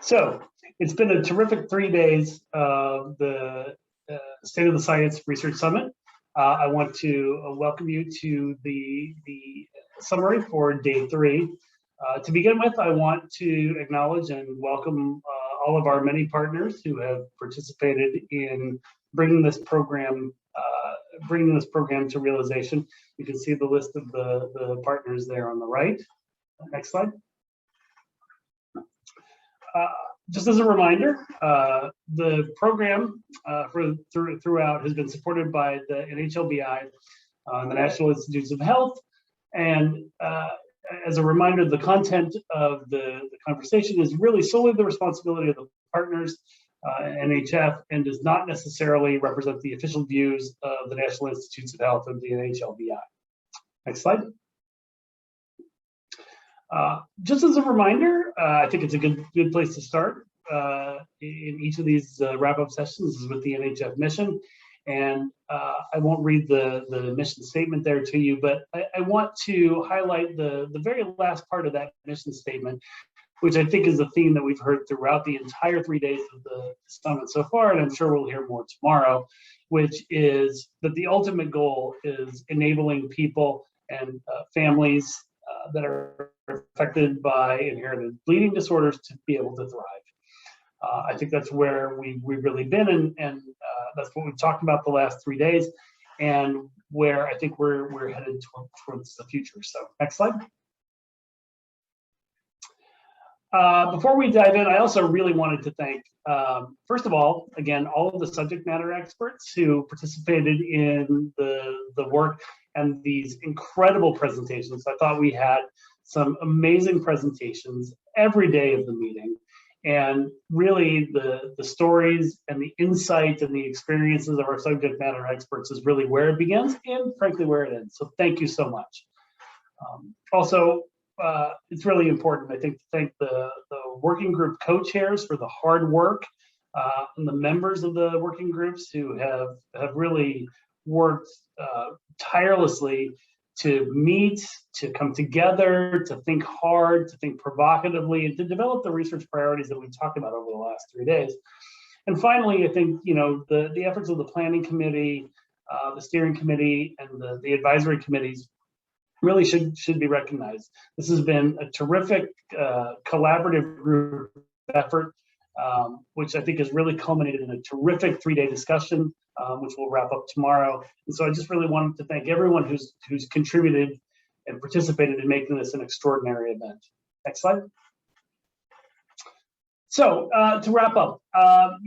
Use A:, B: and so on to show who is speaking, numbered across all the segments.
A: So it's been a terrific 3 days of the State of the Science Research Summit. I want to welcome you to the summary for day 3. To begin with, I want to acknowledge and welcome all of our many partners who have participated in bringing this program to realization. You can see the list of the partners there on the right. Next slide. Just as a reminder, the program throughout has been supported by the NHLBI, the National Institutes of Health, and as a reminder, the content of the conversation is really solely the responsibility of the partners, NHF, and does not necessarily represent the official views of the National Institutes of Health of the NHLBI. Next slide. Just as a reminder, I think it's a good place to start in each of these wrap-up sessions is with the NHF mission. And I won't read the mission statement there to you, but I want to highlight the very last part of that mission statement, which I think is a theme that we've heard throughout the entire 3 days of the summit so far, and I'm sure we'll hear more tomorrow, which is that the ultimate goal is enabling people and families that are affected by inherited bleeding disorders to be able to thrive. I think that's where we've really been, and that's what we've talked about the last 3 days, and where I think we're headed towards the future. So next slide. Before we dive in, I also really wanted to thank, first of all, again, all of the subject matter experts who participated in the work and these incredible presentations. I thought we had some amazing presentations every day of the meeting. And really the stories and the insights and the experiences of our subject matter experts is really where it begins and frankly where it ends. So thank you so much. Also, it's really important, I think, to thank the working group co-chairs for the hard work and the members of the working groups who have really worked tirelessly to meet, to come together, to think hard, to think provocatively, and to develop the research priorities that we've talked about over the last 3 days. And finally, I think the efforts of the planning committee, the steering committee, and the advisory committees really should be recognized. This has been a terrific collaborative group effort, which I think has really culminated in a terrific 3-day discussion, which we'll wrap up tomorrow. And so I just really wanted to thank everyone who's contributed and participated in making this an extraordinary event. Next slide. So to wrap up,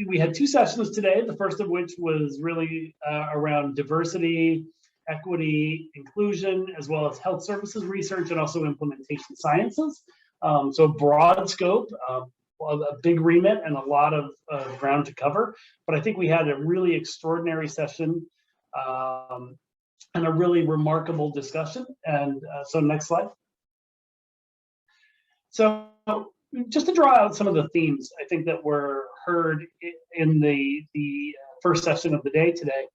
A: we had 2 sessions today, the first of which was really around diversity, equity, inclusion, as well as health services research and also implementation sciences. So a broad scope, a big remit and a lot of ground to cover. But I think we had a really extraordinary session and a really remarkable discussion. And so next slide. So just to draw out some of the themes, I think that were heard in the first session of the day today.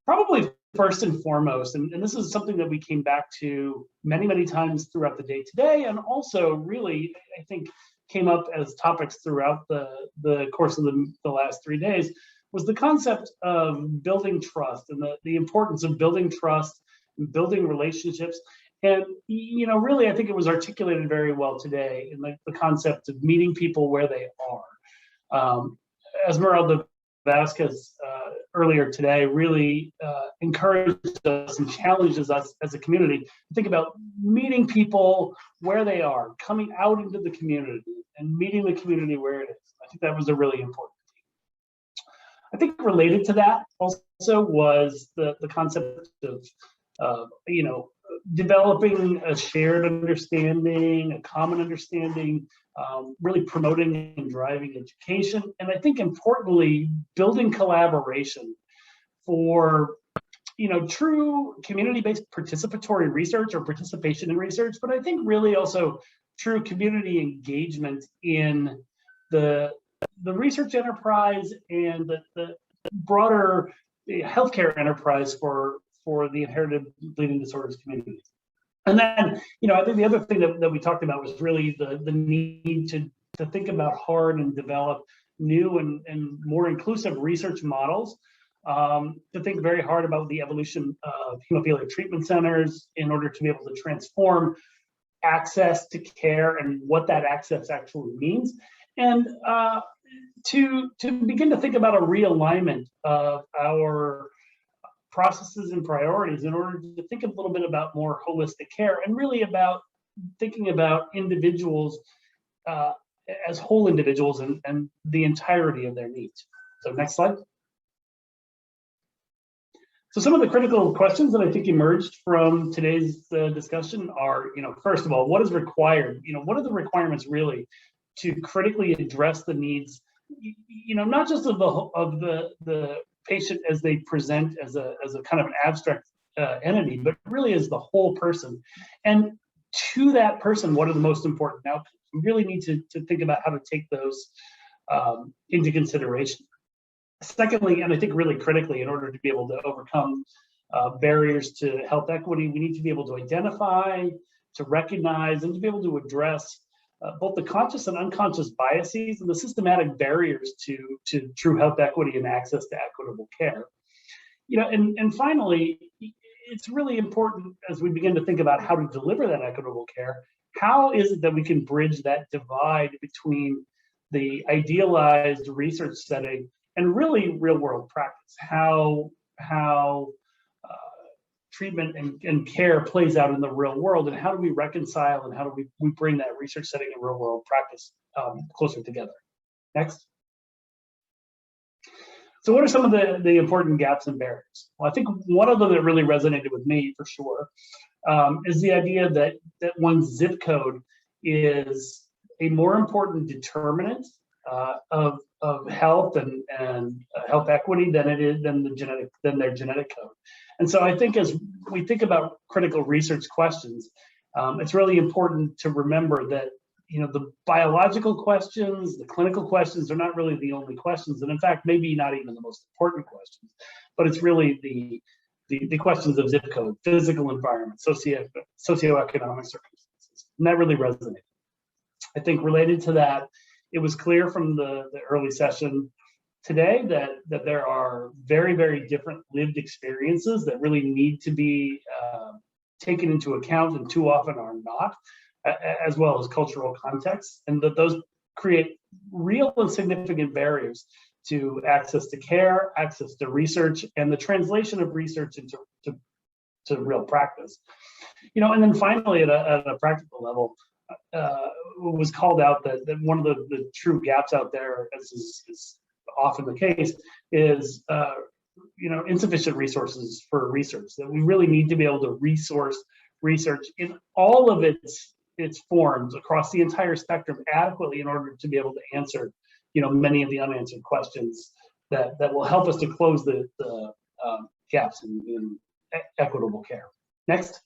A: Probably first and foremost, and this is something that we came back to many times throughout the day today, and also really, I think, came up as topics throughout the course of the last 3 days, was the concept of building trust and the importance of building trust and building relationships. And, really, I think it was articulated very well today in the concept of meeting people where they are. Esmeralda Vasquez earlier today really encouraged us and challenges us as a community to think about meeting people where they are, coming out into the community and meeting the community where it is. I think that was a really important thing. I think related to that also was the concept of developing a shared understanding, a common understanding, really promoting and driving education, and I think importantly, building collaboration for true community-based participatory research or participation in research, but I think really also true community engagement in the research enterprise and the broader healthcare enterprise for the inherited bleeding disorders community. And then, I think the other thing that we talked about was really the need to think about hard and develop new and more inclusive research models, to think very hard about the evolution of hemophilia treatment centers in order to be able to transform access to care and what that access actually means, and to begin to think about a realignment of our processes and priorities in order to think a little bit about more holistic care, and really about thinking about individuals as whole individuals and the entirety of their needs. So next slide. So some of the critical questions that I think emerged from today's discussion are, first of all, what is required? What are the requirements really to critically address the needs, not just of the patient as they present as a kind of an abstract entity, but really as the whole person. And to that person, what are the most important outcomes? We really need to think about how to take those into consideration. Secondly, and I think really critically, in order to be able to overcome barriers to health equity, we need to be able to identify, to recognize, and to be able to address both the conscious and unconscious biases and the systematic barriers to true health equity and access to equitable care. And finally, it's really important as we begin to think about how to deliver that equitable care, how is it that we can bridge that divide between the idealized research setting and really real world practice, how treatment and care plays out in the real world, and how do we reconcile and how do we bring that research setting and real world practice closer together. Next. So what are some of the important gaps and barriers? Well, I think one of them that really resonated with me for sure is the idea that one's zip code is a more important determinant of health and health equity than it is than their genetic code. And so I think as we think about critical research questions, it's really important to remember that the biological questions, the clinical questions are not really the only questions, and in fact maybe not even the most important questions, but it's really the questions of zip code, physical environment, socioeconomic circumstances, and that really resonated. I think related to that, it was clear from the early session today that there are very, very different lived experiences that really need to be taken into account, and too often are not, as well as cultural context, and that those create real and significant barriers to access to care, access to research, and the translation of research into real practice. And then finally, at a practical level, it was called out that one of the true gaps out there, as is often the case, is insufficient resources for research. That we really need to be able to resource research in all of its forms across the entire spectrum adequately in order to be able to answer many of the unanswered questions that will help us to close the gaps in equitable care. Next.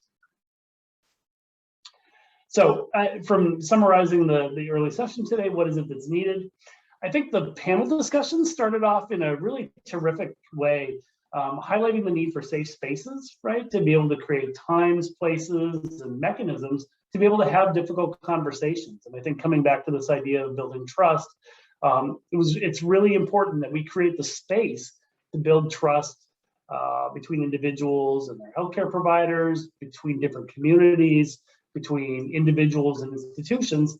A: So from summarizing the early session today, what is it that's needed? I think the panel discussion started off in a really terrific way, highlighting the need for safe spaces, right? To be able to create times, places, and mechanisms to be able to have difficult conversations. And I think coming back to this idea of building trust, it's really important that we create the space to build trust between individuals and their healthcare providers, between different communities, between individuals and institutions.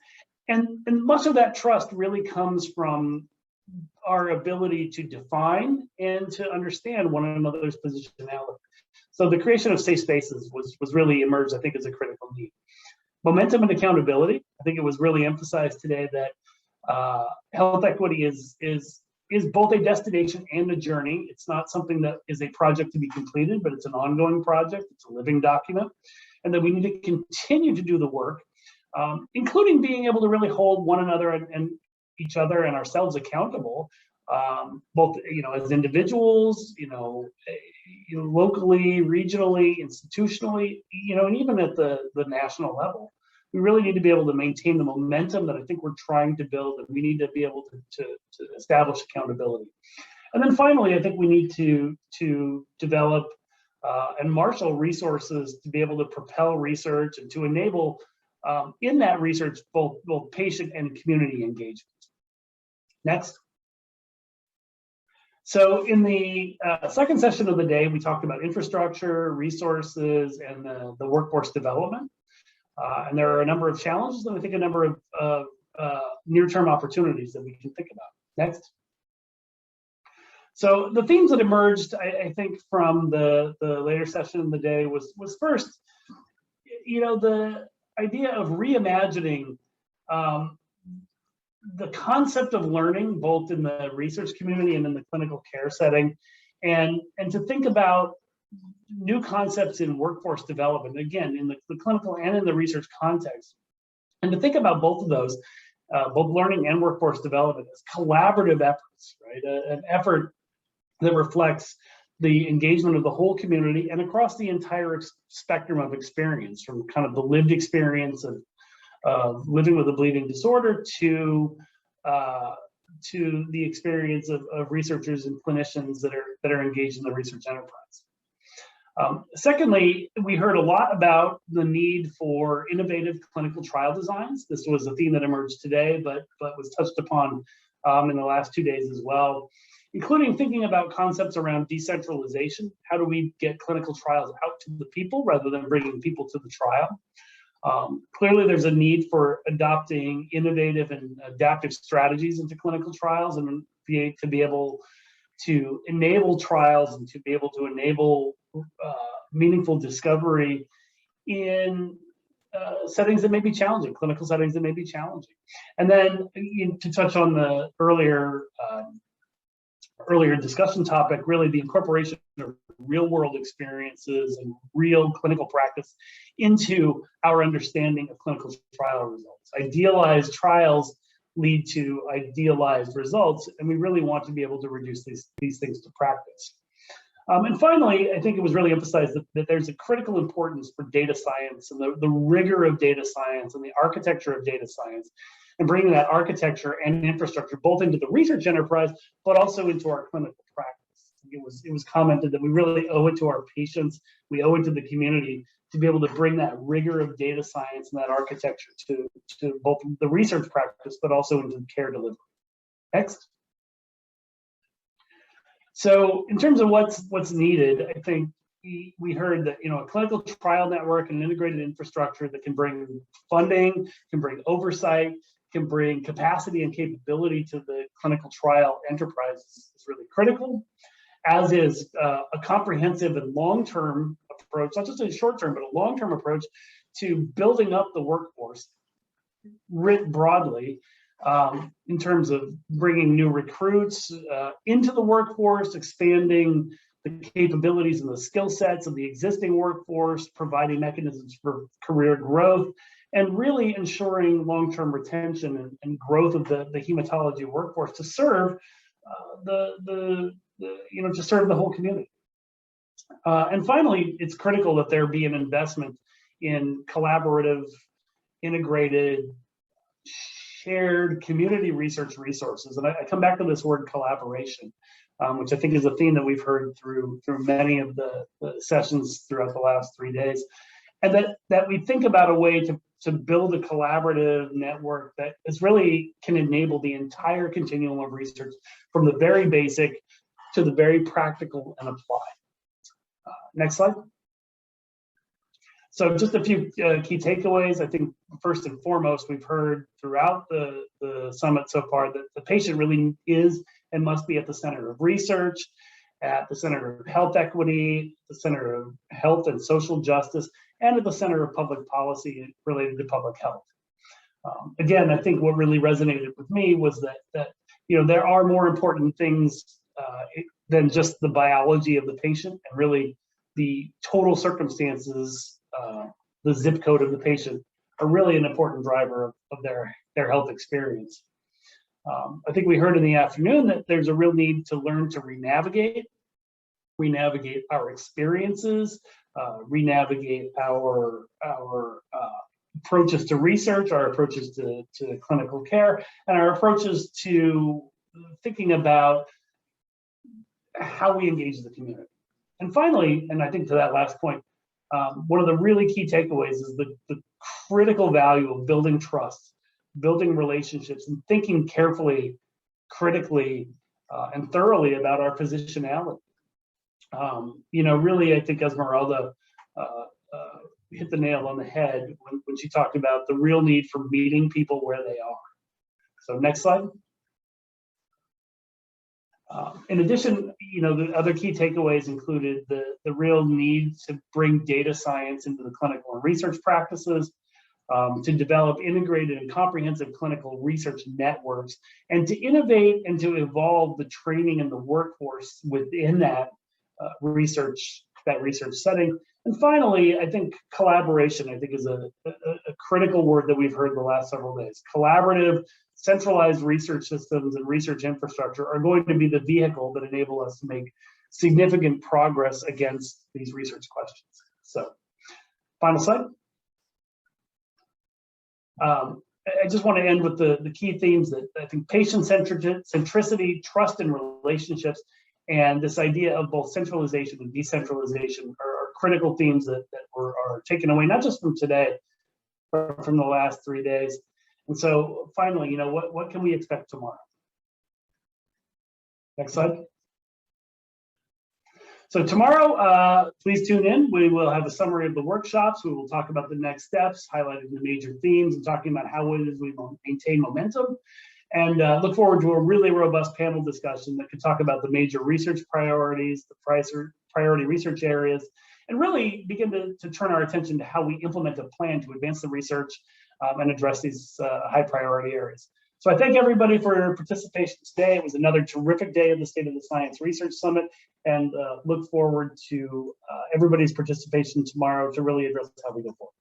A: And much of that trust really comes from our ability to define and to understand one another's positionality. So the creation of safe spaces was really emerged, I think, as a critical need. Momentum and accountability. I think it was really emphasized today that health equity is both a destination and a journey. It's not something that is a project to be completed, but it's an ongoing project. It's a living document, and that we need to continue to do the work, including being able to really hold one another and each other and ourselves accountable, both as individuals, locally, regionally, institutionally, and even at the national level. We really need to be able to maintain the momentum that I think we're trying to build, and we need to be able to establish accountability. And then finally, I think we need to develop and marshal resources to be able to propel research and to enable in that research, both patient and community engagement. Next. So in the second session of the day, we talked about infrastructure, resources, and the workforce development. And there are a number of challenges and I think a number of near-term opportunities that we can think about. Next. So the themes that emerged, I think, from the later session of the day was first, the idea of reimagining the concept of learning, both in the research community and in the clinical care setting, and to think about new concepts in workforce development, again, in the clinical and in the research context, and to think about both of those, both learning and workforce development, as collaborative efforts, right? An effort that reflects the engagement of the whole community and across the entire spectrum of experience, from kind of the lived experience of living with a bleeding disorder to the experience of researchers and clinicians that are engaged in the research enterprise. Secondly, we heard a lot about the need for innovative clinical trial designs. This was a theme that emerged today, but was touched upon in the last 2 days as well, including thinking about concepts around decentralization. How do we get clinical trials out to the people rather than bringing people to the trial? Clearly, there's a need for adopting innovative and adaptive strategies into clinical trials and to be able to enable trials and to be able to enable meaningful discovery in settings that may be challenging, clinical settings that may be challenging. And then to touch on the earlier discussion topic, really the incorporation of real world experiences and real clinical practice into our understanding of clinical trial results. Idealized trials lead to idealized results, and we really want to be able to reduce these things to practice. And finally, I think it was really emphasized that there's a critical importance for data science and the rigor of data science and the architecture of data science, and bringing that architecture and infrastructure both into the research enterprise, but also into our clinical practice. It was commented that we really owe it to our patients, we owe it to the community to be able to bring that rigor of data science and that architecture to both the research practice, but also into care delivery. Next. So in terms of what's needed, I think we heard that a clinical trial network and integrated infrastructure that can bring funding, can bring oversight, can bring capacity and capability to the clinical trial enterprise is really critical, as is a comprehensive and long-term approach, not just a short-term, but a long-term approach to building up the workforce writ broadly, in terms of bringing new recruits into the workforce, expanding the capabilities and the skill sets of the existing workforce, providing mechanisms for career growth, and really ensuring long-term retention and growth of the hematology workforce to serve to serve the whole community. And finally, it's critical that there be an investment in collaborative, integrated, shared community research resources. And I come back to this word collaboration, which I think is a theme that we've heard through many of the sessions throughout the last 3 days. And that we think about a way to build a collaborative network that really can enable the entire continuum of research, from the very basic to the very practical and applied. Next slide. So just a few key takeaways. I think first and foremost, we've heard throughout the summit so far that the patient really is and must be at the center of research, at the center of health equity, the center of health and social justice, and at the center of public policy related to public health. Again, I think what really resonated with me was that there are more important things than just the biology of the patient, and really the total circumstances, the zip code of the patient, are really an important driver of their health experience. I think we heard in the afternoon that there's a real need to learn to renavigate our experiences, renavigate our approaches to research, our approaches to clinical care, and our approaches to thinking about how we engage the community. And finally, and I think to that last point, one of the really key takeaways is the critical value of building trust, building relationships, and thinking carefully, critically, and thoroughly about our positionality. Really, I think Esmeralda hit the nail on the head when she talked about the real need for meeting people where they are. So next slide. In addition, the other key takeaways included the real need to bring data science into the clinical and research practices, to develop integrated and comprehensive clinical research networks, and to innovate and to evolve the training and the workforce within that research setting. And finally, I think collaboration, is a critical word that we've heard the last several days. Collaborative, centralized research systems and research infrastructure are going to be the vehicle that enable us to make significant progress against these research questions. So, final slide. I just want to end with the key themes that I think patient centricity, trust in relationships, and this idea of both centralization and decentralization are critical themes that are taken away, not just from today, but from the last 3 days. And so finally, what can we expect tomorrow? Next slide. So tomorrow, please tune in. We will have a summary of the workshops. We will talk about the next steps, highlighting the major themes and talking about how it is we maintain momentum. And look forward to a really robust panel discussion that could talk about the major research priorities, the priority research areas, and really begin to turn our attention to how we implement a plan to advance the research and address these high priority areas. So I thank everybody for your participation today. It was another terrific day of the State of the Science Research Summit, and look forward to everybody's participation tomorrow to really address how we go forward.